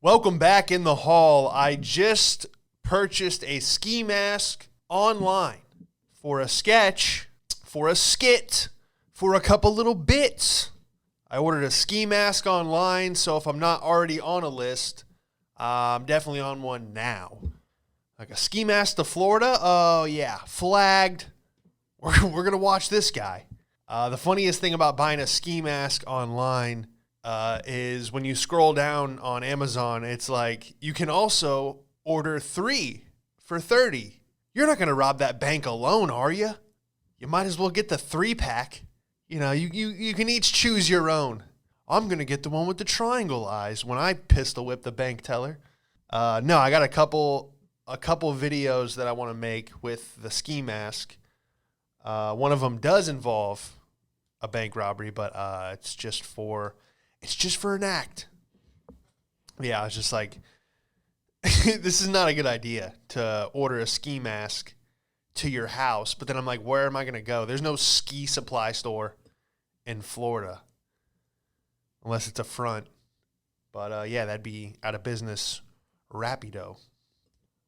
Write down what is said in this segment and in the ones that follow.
Welcome back in the hall. I just purchased a ski mask online for a sketch, for a skit, for a couple little bits. I ordered a ski mask online, so if I'm not already on a list, I'm definitely on one now. Like a ski mask to Florida? Oh, yeah. Flagged. We're going to watch this guy. The funniest thing about buying a ski mask online is when you scroll down on Amazon, it's like you can also order 3 for $30. You're not going to rob that bank alone, are you? You might as well get the 3-pack. You know, you can each choose your own. I'm going to get the one with the triangle eyes when I pistol whip the bank teller. No, I got a couple videos that I want to make with the ski mask. One of them does involve a bank robbery, but it's just for an act. Yeah, I was just like, this is not a good idea to order a ski mask to your house. But then I'm like, where am I going to go? There's no ski supply store in Florida unless it's a front. But yeah, that'd be out of business rapido.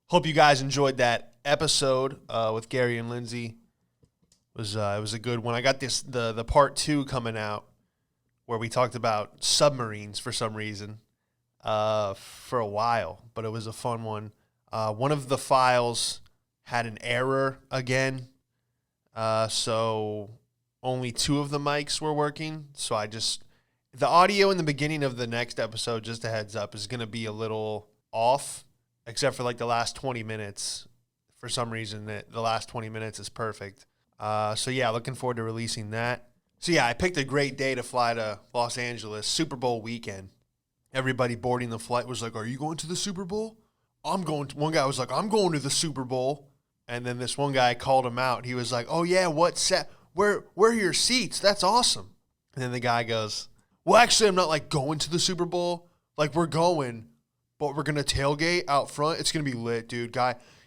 Hope you guys enjoyed that episode with Gary and Lindsay. It was a good one. I got the part 2 coming out, where we talked about submarines for some reason for a while, but it was a fun one. One of the files had an error again, so only 2 of the mics were working. So the audio in the beginning of the next episode, just a heads up, is going to be a little off, except for like the last 20 minutes. For some reason, the last 20 minutes is perfect. So yeah, looking forward to releasing that. So yeah, I picked a great day to fly to Los Angeles, Super Bowl weekend. Everybody boarding the flight was like, "Are you going to the Super Bowl?" One guy was like, "I'm going to the Super Bowl." And then this one guy called him out. He was like, "Oh yeah, where are your seats? That's awesome." And then the guy goes, "Well, actually, I'm not like going to the Super Bowl. Like we're going, but we're going to tailgate out front. It's going to be lit, dude."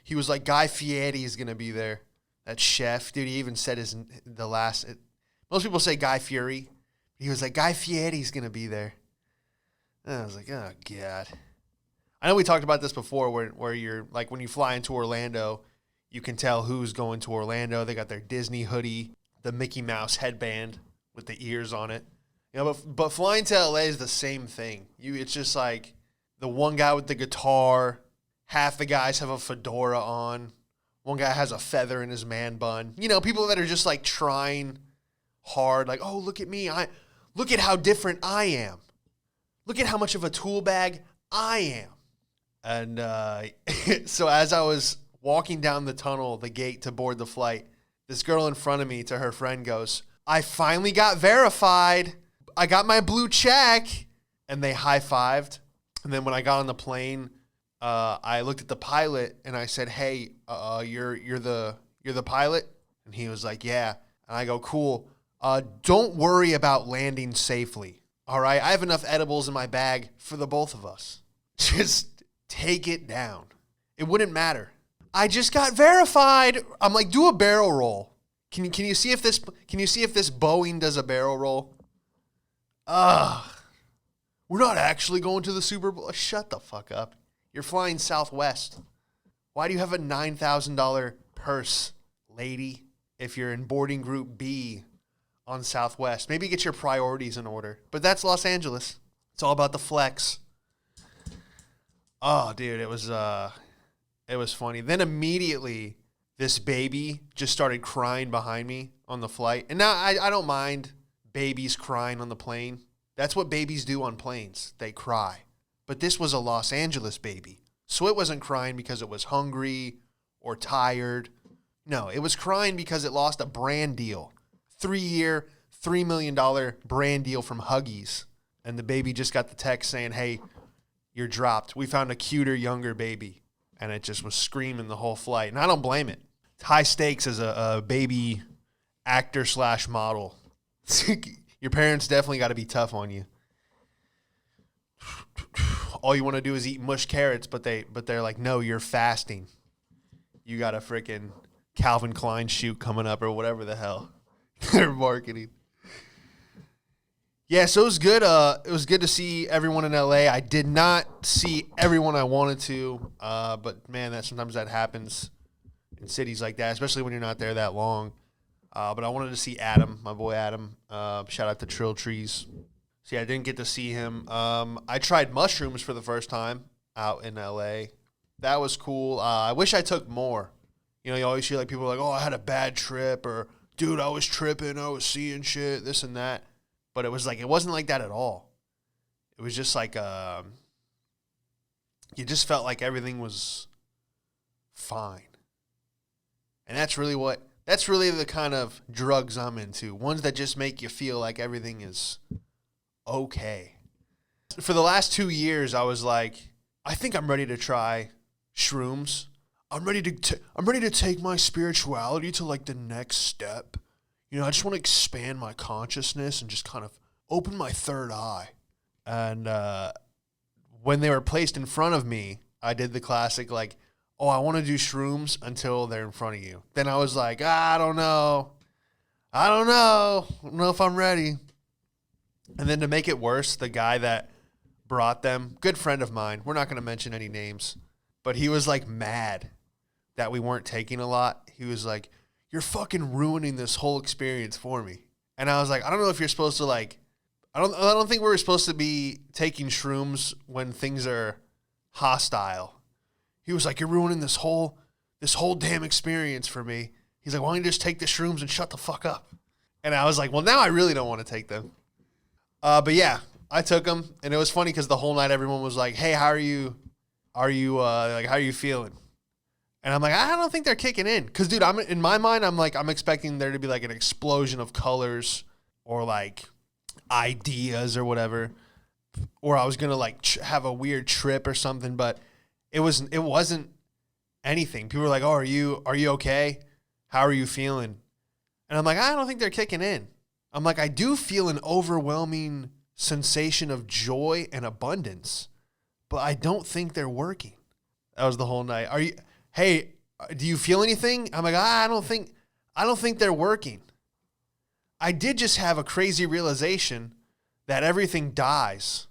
He was like, Guy Fieri is going to be there. That chef, dude, he even said most people say Guy Fieri. He was like, Guy Fieri's going to be there. And I was like, oh, God. I know we talked about this before where you're, like, when you fly into Orlando, you can tell who's going to Orlando. They got their Disney hoodie, the Mickey Mouse headband with the ears on it. You know, but flying to LA is the same thing. It's just like the one guy with the guitar, half the guys have a fedora on. One guy has a feather in his man bun. You know, people that are just like trying hard, like, oh, look at me. Look at how different I am. Look at how much of a tool bag I am. And so as I was walking down the tunnel, the gate to board the flight, this girl in front of me to her friend goes, I finally got verified. I got my blue check. And they high-fived. And then when I got on the plane, I looked at the pilot and I said, "Hey, you're the pilot?" And he was like, "Yeah." And I go, "Cool. Don't worry about landing safely. All right, I have enough edibles in my bag for the both of us. Just take it down. It wouldn't matter. I just got verified." I'm like, "Do a barrel roll. Can you see if this Boeing does a barrel roll?" We're not actually going to the Super Bowl. Shut the fuck up. You're flying Southwest. Why do you have a $9,000 purse, lady, if you're in boarding group B on Southwest? Maybe get your priorities in order. But that's Los Angeles. It's all about the flex. Oh, dude, it was funny. Then immediately, this baby just started crying behind me on the flight. And now I don't mind babies crying on the plane. That's what babies do on planes. They cry. But this was a Los Angeles baby. So it wasn't crying because it was hungry or tired. No, it was crying because it lost a brand deal. 3-year, $3 million brand deal from Huggies. And the baby just got the text saying, "Hey, you're dropped. We found a cuter, younger baby." And it just was screaming the whole flight. And I don't blame it. It's high stakes as a baby actor/model. Your parents definitely got to be tough on you. All you want to do is eat mush carrots, but they're like, "No, you're fasting. You got a freaking Calvin Klein shoot coming up," or whatever the hell they're marketing. Yeah, so it was good. It was good to see everyone in LA. I did not see everyone I wanted to, but man, sometimes that happens in cities like that, especially when you're not there that long. But I wanted to see Adam, my boy Adam. Shout out to Trill Trees. See, I didn't get to see him. I tried mushrooms for the first time out in LA. That was cool. I wish I took more. You know, you always hear like people like, "Oh, I had a bad trip," or "Dude, I was tripping. I was seeing shit, this and that." But it wasn't like that at all. It was just like you just felt like everything was fine. And that's really the kind of drugs I'm into. Ones that just make you feel like everything is okay. For the last 2 years, I was like, I think I'm ready to try shrooms. I'm ready to take my spirituality to like the next step. You know, I just want to expand my consciousness and just kind of open my third eye. And when they were placed in front of me, I did the classic like, oh, I want to do shrooms until they're in front of you. Then I was like, I don't know. I don't know if I'm ready. And then to make it worse, the guy that brought them, good friend of mine, we're not going to mention any names, but he was like mad that we weren't taking a lot. He was like, you're fucking ruining this whole experience for me. And I was like, I don't know if you're supposed to like, I don't think we're supposed to be taking shrooms when things are hostile. He was like, you're ruining this whole damn experience for me. He's like, why don't you just take the shrooms and shut the fuck up? And I was like, well, now I really don't want to take them. But yeah, I took them, and it was funny because the whole night everyone was like, hey, how are you feeling? And I'm like, I don't think they're kicking in. Because, dude, in my mind, I'm expecting there to be like an explosion of colors or like ideas or whatever. Or I was going to like have a weird trip or something. But it wasn't anything. People were like, oh, are you okay? How are you feeling? And I'm like, I don't think they're kicking in. I'm like, I do feel an overwhelming sensation of joy and abundance. But I don't think they're working. That was the whole night. Hey, do you feel anything? I'm like, I don't think they're working. I did just have a crazy realization that everything dies.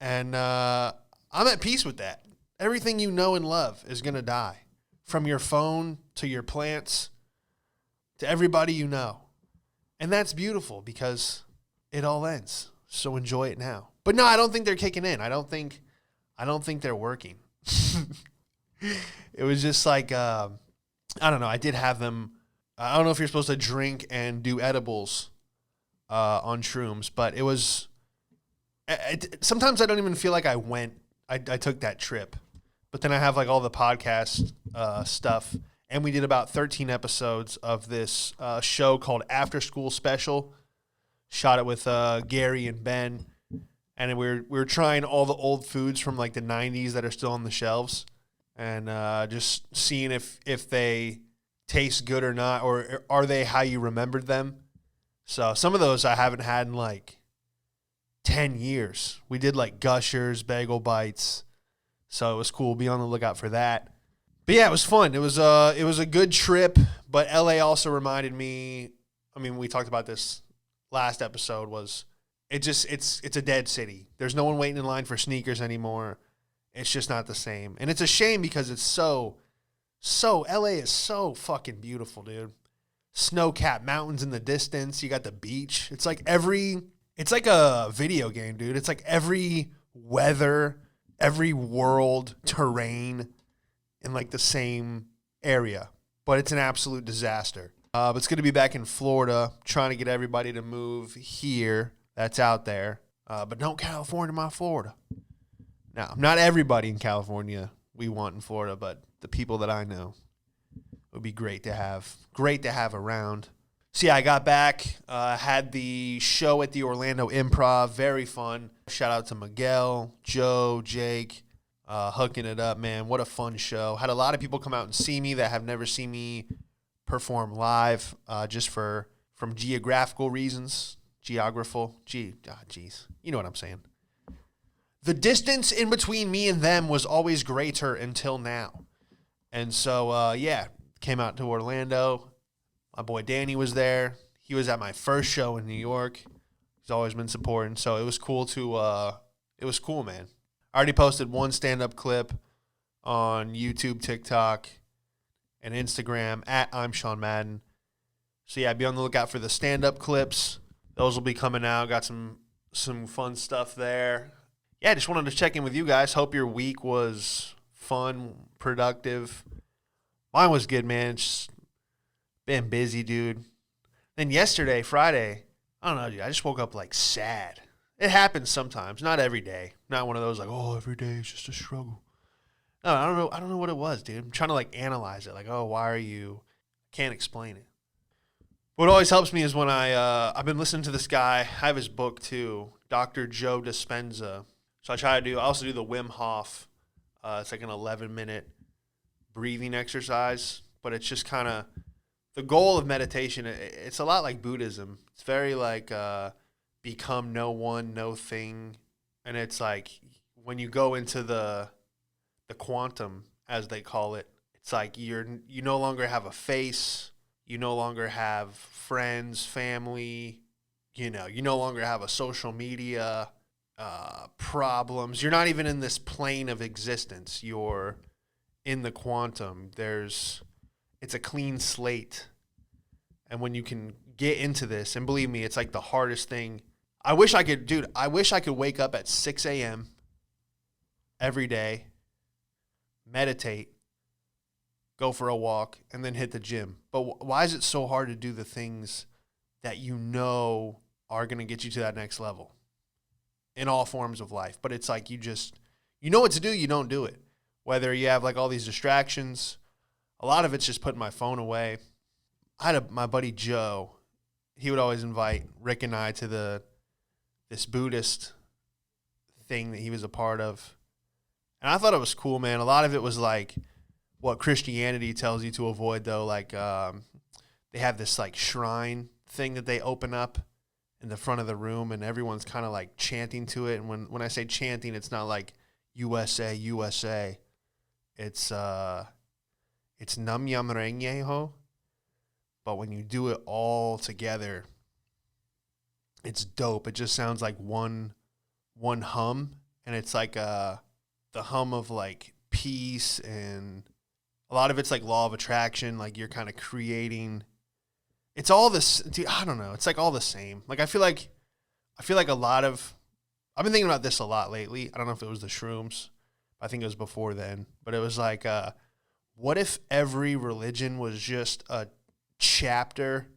And I'm at peace with that. Everything you know and love is going to die. From your phone to your plants to everybody you know. And that's beautiful because it all ends. So enjoy it now. But no, I don't think they're kicking in. I don't think they're working. It was just like, I don't know. I did have them. I don't know if you're supposed to drink and do edibles on shrooms, but it was, sometimes I don't even feel like I took that trip. But then I have like all the podcast stuff. And we did about 13 episodes of this show called After School Special. Shot it with Gary and Ben. And we were trying all the old foods from like the 90s that are still on the shelves. And just seeing if they taste good or not, or are they how you remembered them. So some of those I haven't had in like 10 years. We did like Gushers, Bagel Bites. So it was cool. Be on the lookout for that. But yeah, it was fun. It was a good trip, but LA also reminded me, I mean, we talked about this last episode, it's a dead city. There's no one waiting in line for sneakers anymore. It's just not the same. And it's a shame because it's LA is so fucking beautiful, dude. Snow-capped mountains in the distance. You got the beach. It's like a video game, dude. It's like every weather, every world, terrain in like the same area. But it's an absolute disaster. But it's going to be back in Florida, trying to get everybody to move here that's out there. But don't California my Florida. Now, not everybody in California we want in Florida, but the people that I know would be great to have around. So yeah, I got back, had the show at the Orlando Improv, very fun. Shout out to Miguel, Joe, Jake, hooking it up, man. What a fun show. Had a lot of people come out and see me that have never seen me perform live, just from geographical reasons. You know what I'm saying. The distance in between me and them was always greater until now. And so, yeah, came out to Orlando. My boy Danny was there. He was at my first show in New York. He's always been supporting. So it was cool it was cool, man. I already posted one stand-up clip on YouTube, TikTok, and Instagram at I'm Sean Madden. So yeah, be on the lookout for the stand-up clips. Those will be coming out. Got some fun stuff there. Yeah, just wanted to check in with you guys. Hope your week was fun, productive. Mine was good, man. Just been busy, dude. Then yesterday, Friday, I don't know, dude. I just woke up like sad. It happens sometimes, not every day. Not one of those like, oh, every day is just a struggle. No, I don't know. I don't know what it was, dude. I'm trying to like analyze it. Like, oh, why are you? Can't explain it. What always helps me is when I've been listening to this guy. I have his book too, Dr. Joe Dispenza. So I also do the Wim Hof. It's like an 11-minute breathing exercise, but it's just kind of the goal of meditation. It's a lot like Buddhism. It's very like become no one, no thing, and it's like when you go into the quantum, as they call it, it's like you no longer have a face, you no longer have friends, family, you no longer have a social media problems. You're not even in this plane of existence. You're in the quantum. It's a clean slate. And when you can get into this, and believe me, it's like the hardest thing. I wish I could wake up at 6 a.m. every day, meditate, go for a walk, and then hit the gym. But why is it so hard to do the things that you know are going to get you to that next level in all forms of life? But it's like you know what to do, you don't do it. Whether you have like all these distractions, a lot of it's just putting my phone away. I had my buddy Joe. He would always invite Rick and I to this Buddhist thing that he was a part of. And I thought it was cool, man. A lot of it was like what Christianity tells you to avoid, though. Like they have this like shrine thing that they open up in the front of the room, and everyone's kind of like chanting to it. And when I say chanting, it's not like USA, USA. It's Nam Yam Renge Ho. But when you do it all together, it's dope. It just sounds like one hum, and it's like the hum of like peace, and a lot of it's like law of attraction. Like you're kind of creating. It's all this. Dude, I don't know. It's like all the same. Like I feel like a lot of. I've been thinking about this a lot lately. I don't know if it was the shrooms. I think it was before then. But it was like, what if every religion was just a chapter,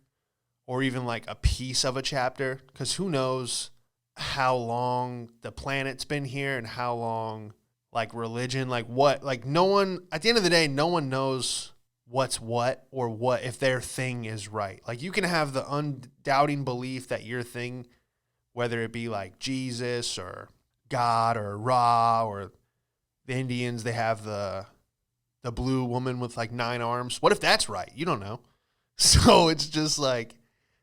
or even like a piece of a chapter? Because who knows how long the planet's been here, and how long like religion, like what, like no one, at the end of the day, no one knows what's what, or what if their thing is right. Like you can have the undoubting belief that your thing, whether it be like Jesus or God or Ra, or the Indians, they have the blue woman with like 9 arms. What if that's right? You don't know. So it's just like,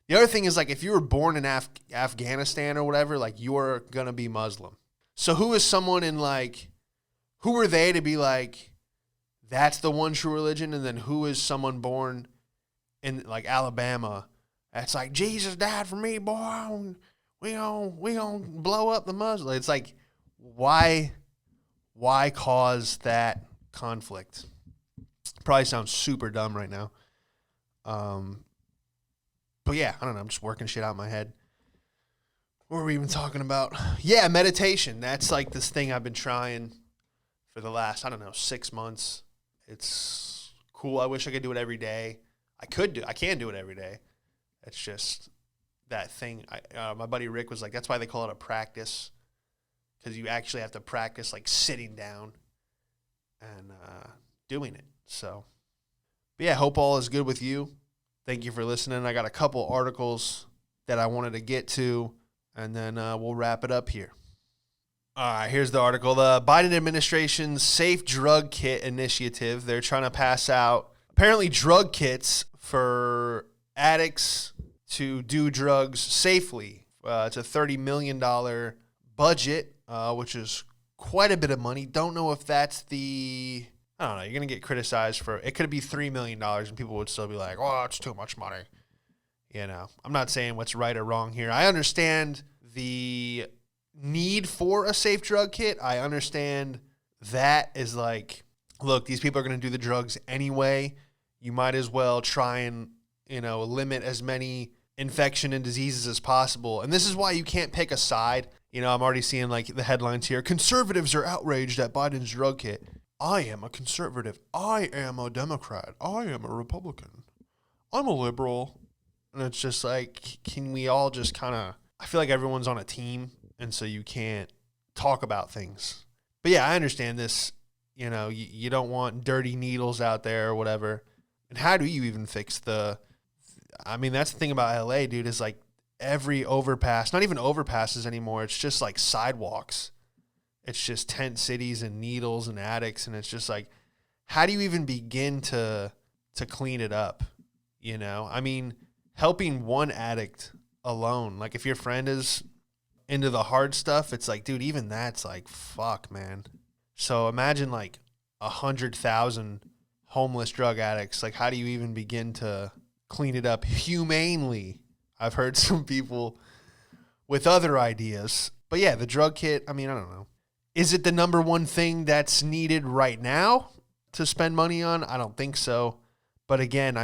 the other thing is like, if you were born in Afghanistan or whatever, like you're going to be Muslim. So who is someone in like, who are they to be like, that's the one true religion? And then who is someone born in like Alabama that's like, Jesus died for me, boy. We gonna blow up the Muslim. It's like, why cause that conflict? Probably sounds super dumb right now. But yeah, I don't know. I'm just working shit out in my head. What were we even talking about? Yeah, meditation. That's like this thing I've been trying for the last, 6 months. It's cool. I wish I could do it every day. I can do it every day. It's just that thing. My buddy Rick was like, that's why they call it a practice, because you actually have to practice like sitting down and doing it. So, but yeah, hope all is good with you. Thank you for listening. I got a couple articles that I wanted to get to, and then we'll wrap it up here. All right, here's the article. The Biden administration's Safe Drug Kit Initiative. They're trying to pass out apparently drug kits for addicts to do drugs safely. It's a $30 million budget, which is quite a bit of money. Don't know if that's I don't know. You're going to get criticized for it. Could be $3 million, and people would still be like, oh, it's too much money. I'm not saying what's right or wrong here. I understand the need for a safe drug kit, I understand that is like, look, these people are going to do the drugs anyway. You might as well try and, limit as many infection and diseases as possible. And this is why you can't pick a side. I'm already seeing like the headlines here. Conservatives are outraged at Biden's drug kit. I am a conservative. I am a Democrat. I am a Republican. I'm a liberal. And it's just like, can we all just kind of, I feel like everyone's on a team. And so you can't talk about things. But yeah, I understand this. You don't want dirty needles out there or whatever. And how do you even fix that's the thing about LA, dude, is like every overpass, not even overpasses anymore. It's just like sidewalks. It's just tent cities and needles and addicts. And it's just like, how do you even begin to clean it up? Helping one addict alone, like if your friend is into the hard stuff, it's like, dude, even that's like, fuck, man. So imagine like 100,000 homeless drug addicts. Like, how do you even begin to clean it up humanely? I've heard some people with other ideas. But yeah, the drug kit, I don't know. Is it the number one thing that's needed right now to spend money on? I don't think so. But again,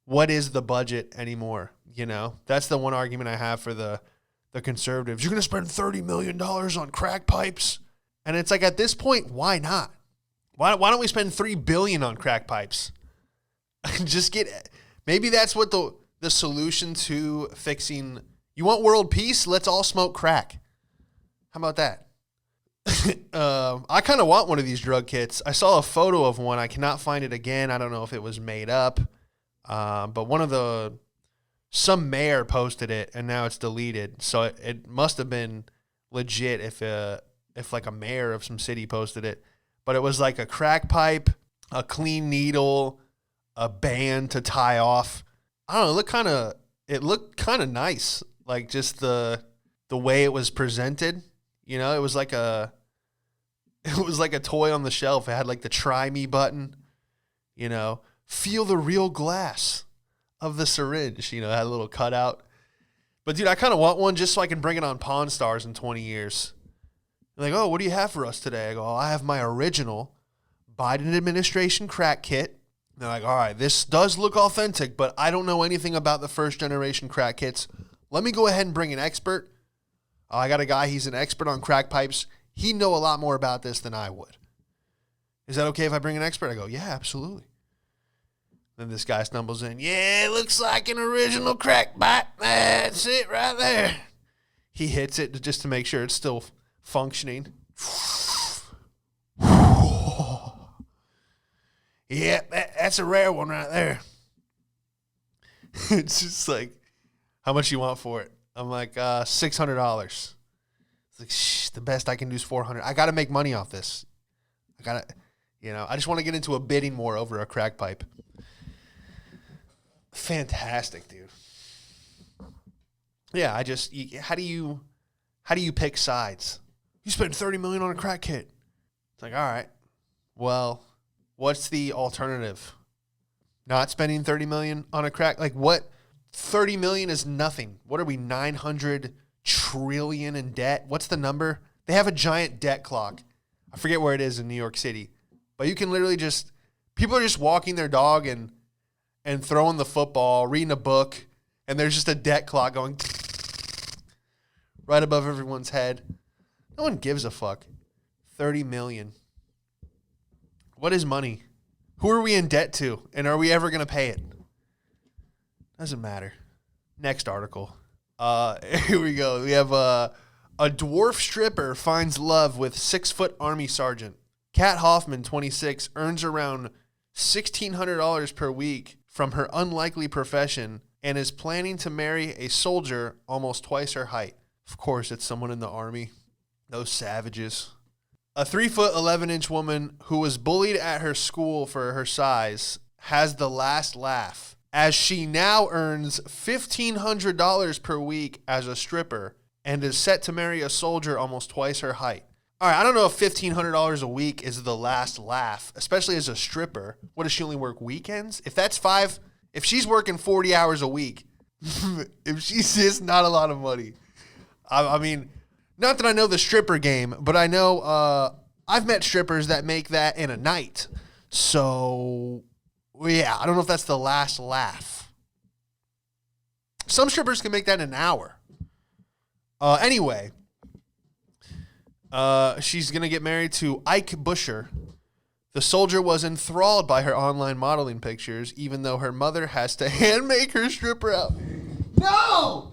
what is the budget anymore? That's the one argument I have for the conservatives. You're going to spend $30 million on crack pipes? And it's like, at this point, why not? Why don't we spend $3 billion on crack pipes? Maybe that's what the solution to fixing, you want world peace? Let's all smoke crack. How about that? I kind of want one of these drug kits. I saw a photo of one. I cannot find it again. I don't know if it was made up. But some mayor posted it and now it's deleted. So it must have been legit if like a mayor of some city posted it. But it was like a crack pipe, a clean needle, a band to tie off. I don't know. It looked kind of nice. Like just the way it was presented. It was like a toy on the shelf. It had like the try me button. Feel the real glass of the syringe. It had a little cutout. But dude, I kind of want one just so I can bring it on Pawn Stars in 20 years. They're like, oh, what do you have for us today? I go, I have my original Biden administration crack kit. They're like, all right, this does look authentic, but I don't know anything about the first generation crack kits. Let me go ahead and bring an expert. I got a guy, he's an expert on crack pipes. He'd know a lot more about this than I would. Is that okay if I bring an expert? I go, yeah, absolutely. Then this guy stumbles in. Yeah, it looks like an original crack pipe. That's it right there. He hits it just to make sure it's still functioning. Yeah, that's a rare one right there. It's just like, how much you want for it? I'm like, $600. It's like, the best I can do is $400. I got to make money off this. I just want to get into a bidding war over a crack pipe. Fantastic, dude. Yeah, how do you pick sides? You spend $30 million on a crack kit. It's like, all right, well, what's the alternative? Not spending $30 million on a crack? Like what? $30 million is nothing. What are we, 900 trillion in debt? What's the number? They have a giant debt clock. I forget where it is in New York City. But you can literally people are just walking their dog and throwing the football, reading a book, and there's just a debt clock going right above everyone's head. No one gives a fuck. 30 million. What is money? Who are we in debt to? And are we ever going to pay it? Doesn't matter. Next article. Here we go. We have a dwarf stripper finds love with 6-foot Army sergeant. Kat Hoffman, 26, earns around $1,600 per week from her unlikely profession and is planning to marry a soldier almost twice her height. Of course, it's someone in the Army. Those savages. A 3-foot, 11-inch woman who was bullied at her school for her size has the last laugh, as she now earns $1,500 per week as a stripper and is set to marry a soldier almost twice her height. All right, I don't know if $1,500 a week is the last laugh, especially as a stripper. What, does she only work weekends? If she's working 40 hours a week, if she's just not a lot of money. I mean, not that I know the stripper game, but I know I've met strippers that make that in a night. So, yeah, I don't know if that's the last laugh. Some strippers can make that in an hour. Anyway, she's going to get married to Ike Busher. The soldier was enthralled by her online modeling pictures, even though her mother has to hand make her stripper out. No!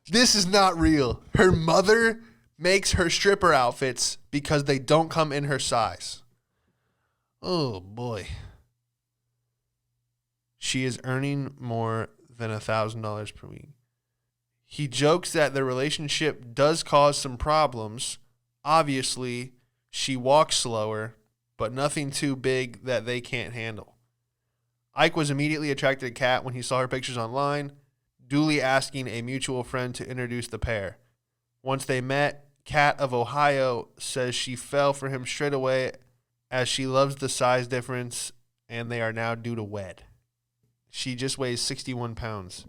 This is not real. Her mother makes her stripper outfits because they don't come in her size. Oh, boy. She is earning more than $1,000 per week. He jokes that the relationship does cause some problems. Obviously, she walks slower, but nothing too big that they can't handle. Ike was immediately attracted to Kat when he saw her pictures online, duly asking a mutual friend to introduce the pair. Once they met, Kat of Ohio says she fell for him straight away as she loves the size difference and they are now due to wed. She just weighs 61 pounds.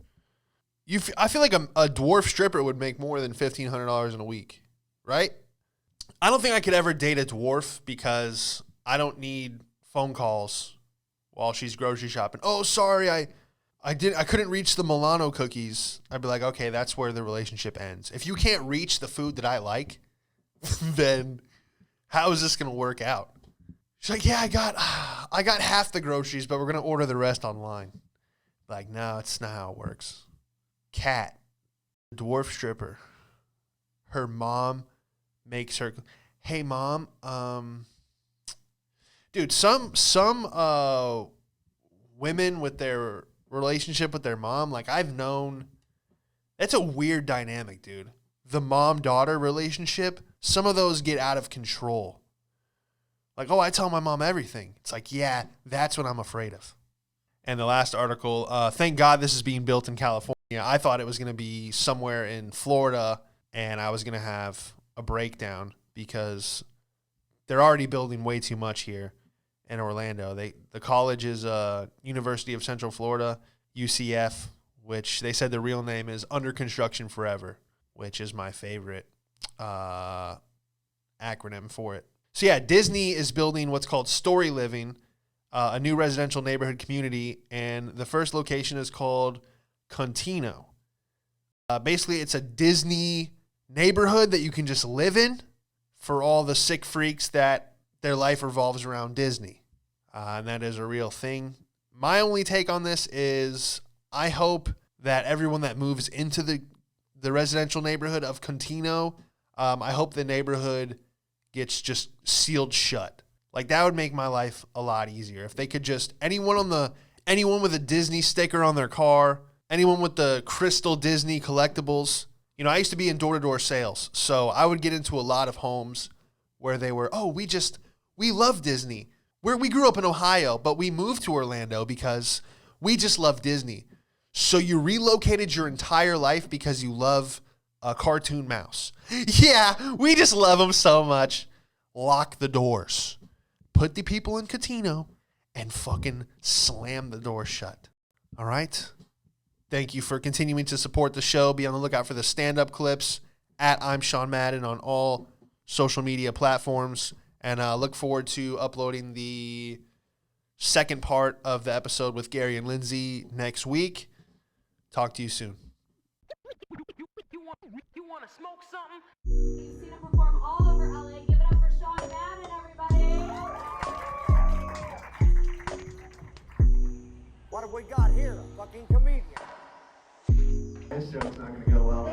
I feel like a dwarf stripper would make more than $1,500 in a week, right? I don't think I could ever date a dwarf because I don't need phone calls while she's grocery shopping. Oh, sorry, I couldn't reach the Milano cookies. I'd be like, okay, that's where the relationship ends. If you can't reach the food that I like, then how is this going to work out? She's like, yeah, I got half the groceries, but we're going to order the rest online. Like, no, it's not how it works. Kat, dwarf stripper. Her mom makes her, hey, mom, dude, some women with their relationship with their mom, like I've known, it's a weird dynamic, dude. The mom-daughter relationship, some of those get out of control. Like, oh, I tell my mom everything. It's like, yeah, that's what I'm afraid of. And the last article, thank God this is being built in California. I thought it was going to be somewhere in Florida, and I was going to have a breakdown because they're already building way too much here in Orlando. The college is University of Central Florida, UCF, which they said the real name is Under Construction Forever, which is my favorite acronym for it. So yeah, Disney is building what's called Story Living, a new residential neighborhood community, and the first location is called Contino. Basically, it's a Disney neighborhood that you can just live in for all the sick freaks that their life revolves around Disney. And that is a real thing. My only take on this is I hope that everyone that moves into the residential neighborhood of Contino, I hope the neighborhood gets just sealed shut. Like, that would make my life a lot easier. If they could just, anyone with a Disney sticker on their car, anyone with the Crystal Disney collectibles. You know, I used to be in door-to-door sales, so I would get into a lot of homes where they were, oh, we love Disney. We grew up in Ohio, but we moved to Orlando because we just love Disney. So you relocated your entire life because you love a cartoon mouse. Yeah, we just love them so much. Lock the doors. Put the people in Catino and fucking slam the door shut. All right? Thank you for continuing to support the show. Be on the lookout for the stand-up clips at I'm Sean Madden on all social media platforms. And look forward to uploading the second part of the episode with Gary and Lindsay next week. Talk to you soon. You want to smoke something? You've seen him perform all over LA. Give it up for Sean Madden, everybody. What have we got here? A fucking comedian. This joke's not gonna go well.